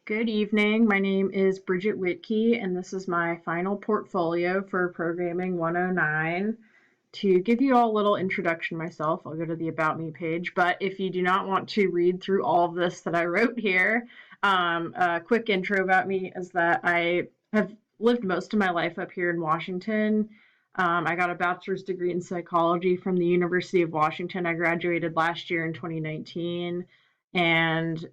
Good evening. My name is Bridget Whitkey, and this is my final portfolio for Programming 109. To give you all a little introduction myself, I'll go to the About Me page, but if you do not want to read through all of this that I wrote here, a quick intro about me is that I have lived most of my life up here in Washington. I got a bachelor's degree in psychology from the University of Washington. I graduated last year in 2019. And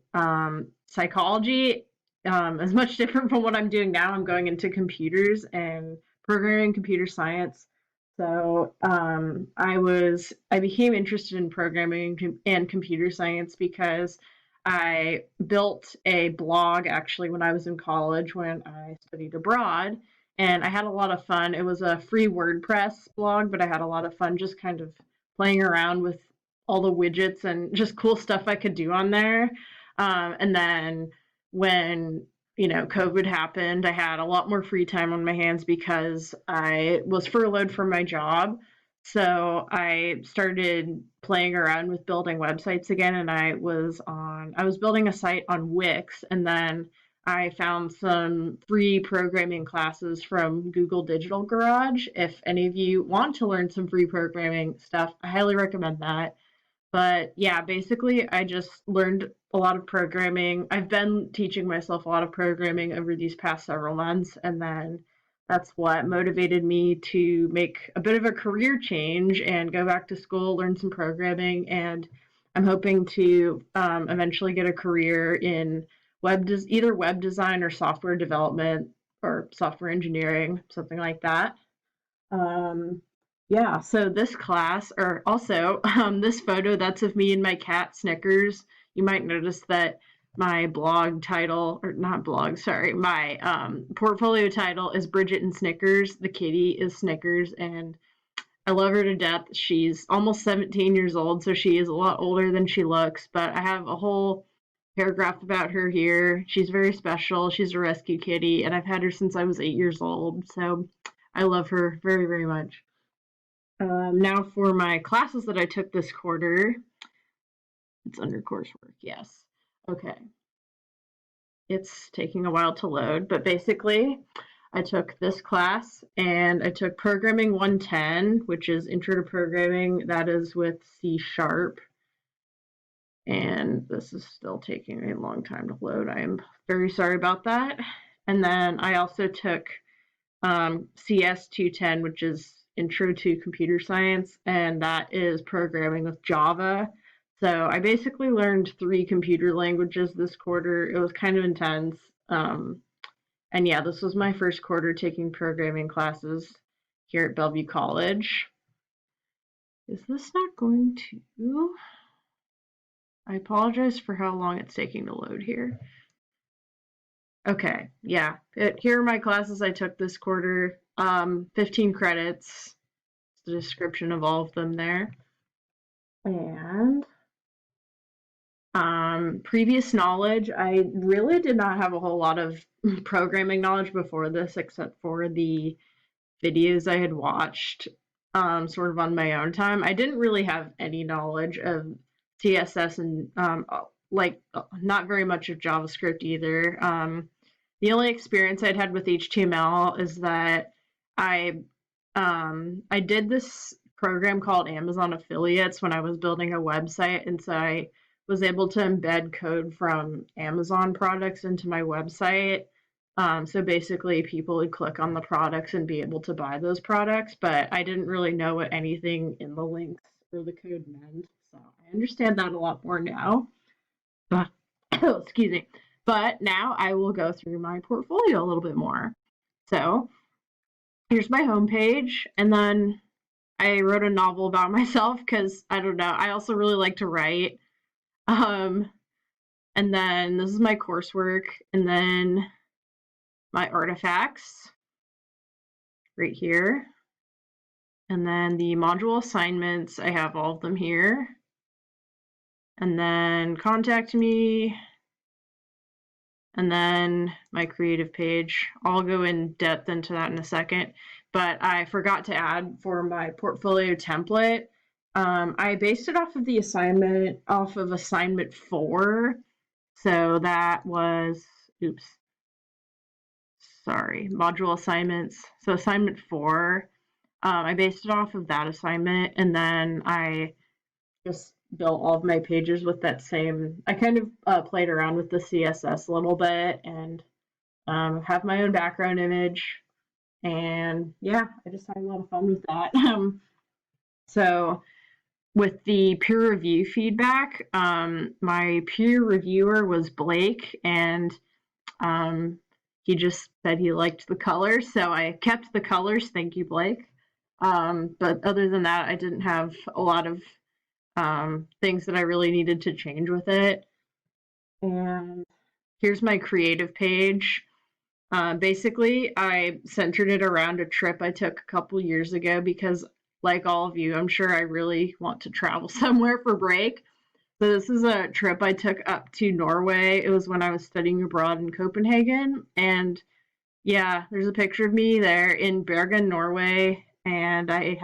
psychology is much different from what I'm doing now. I'm going into computers and programming, computer science. So I became interested in programming and computer science because I built a blog actually when I was in college when I studied abroad, and I had a lot of fun. It was a free WordPress blog, but I had a lot of fun just kind of playing around with all the widgets and just cool stuff I could do on there. And then when COVID happened, I had a lot more free time on my hands because I was furloughed from my job. So I started playing around with building websites again, and I was building a site on Wix, and then I found some free programming classes from Google Digital Garage. If any of you want to learn some free programming stuff, I highly recommend that. But yeah, basically, I just learned a lot of programming. I've been teaching myself a lot of programming over these past several months, and then that's what motivated me to make a bit of a career change and go back to school, learn some programming, and I'm hoping to eventually get a career in either web design or software development or software engineering, something like that. Um, yeah, so this class, or also this photo, that's of me and my cat Snickers. You might notice that my blog title, or not blog, sorry, my portfolio title is Bridget and Snickers. The kitty is Snickers, and I love her to death. She's almost 17 years old, so she is a lot older than she looks, but I have a whole paragraph about her here. She's very special. She's a rescue kitty, and I've had her since I was 8 years old, so I love her very, very much. Now for my classes that I took this quarter. It's under coursework, yes. Okay. It's taking a while to load, but basically I took this class and I took Programming 110, which is Intro to Programming. That is with C#. And this is still taking a long time to load. I am very sorry about that. And then I also took CS 210, which is Intro to Computer Science, and that is programming with Java. So I basically learned 3 computer languages this quarter. It was kind of intense. And yeah, this was my first quarter taking programming classes here at Bellevue College. Is this not going to? I apologize for how long it's taking to load here. Okay, yeah. Here are my classes I took this quarter. 15 credits. The description of all of them there. And previous knowledge, I really did not have a whole lot of programming knowledge before this, except for the videos I had watched sort of on my own time. I didn't really have any knowledge of CSS and not very much of JavaScript either. The only experience I'd had with HTML is that I did this program called Amazon Affiliates when I was building a website, and so I was able to embed code from Amazon products into my website. So basically, people would click on the products and be able to buy those products, but I didn't really know what anything in the links or the code meant. So I understand that a lot more now. But excuse me. But now I will go through my portfolio a little bit more. So here's my homepage, and then I wrote a novel about myself because I don't know. I also really like to write. And then this is my coursework, and then my artifacts right here. And then the module assignments, I have all of them here. And then contact me. And then my creative page. I'll go in depth into that in a second. But I forgot to add for my portfolio template. I based it off of assignment 4. So that was oops, sorry, module assignments. So assignment 4, I based it off of that assignment, and then I just built all of my pages with that same. I kind of played around with the CSS a little bit and have my own background image. And yeah, I just had a lot of fun with that. So with the peer review feedback, my peer reviewer was Blake, and um, he just said he liked the colors, so I kept the colors. Thank you, Blake. But other than that, I didn't have a lot of things that I really needed to change with it. And here's my creative page. Basically, I centered it around a trip I took a couple years ago because, like all of you, I'm sure I really want to travel somewhere for break. So this is a trip I took up to Norway. It was when I was studying abroad in Copenhagen, and yeah, there's a picture of me there in Bergen, Norway, and I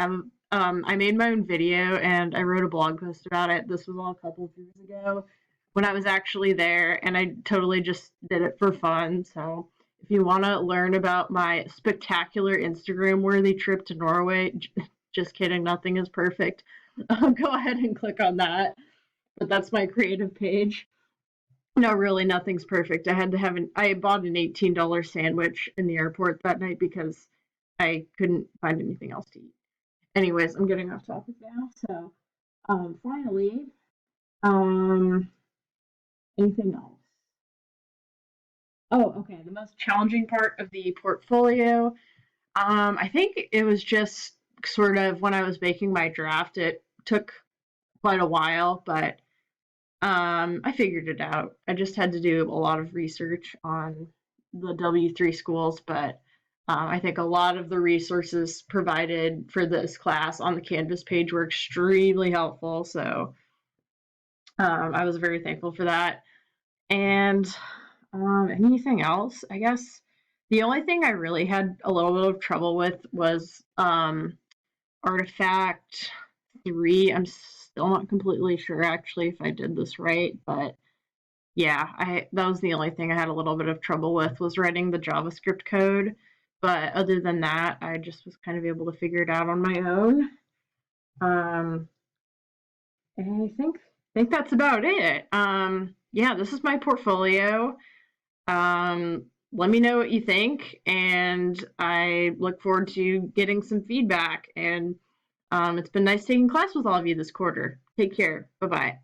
made my own video and I wrote a blog post about it. This was all a couple of years ago when I was actually there, and I totally just did it for fun. So if you want to learn about my spectacular Instagram worthy trip to Norway, just kidding, nothing is perfect. Go ahead and click on that. But that's my creative page. No, really, nothing's perfect. I bought an $18 sandwich in the airport that night because I couldn't find anything else to eat. Anyways, I'm getting off topic now. So, finally, um, anything else? Oh, okay. The most challenging part of the portfolio, I think it was just sort of when I was making my draft. It took quite a while, but I figured it out. I just had to do a lot of research on the W3 schools, but I think a lot of the resources provided for this class on the Canvas page were extremely helpful. So I was very thankful for that. And anything else? I guess the only thing I really had a little bit of trouble with was Artifact 3. I'm still not completely sure actually if I did this right, but yeah, I that was the only thing I had a little bit of trouble with was writing the JavaScript code. But other than that, I just was kind of able to figure it out on my own. Um, and I think that's about it. Yeah, this is my portfolio. Let me know what you think, and I look forward to getting some feedback. And it's been nice taking class with all of you this quarter. Take care. Bye bye.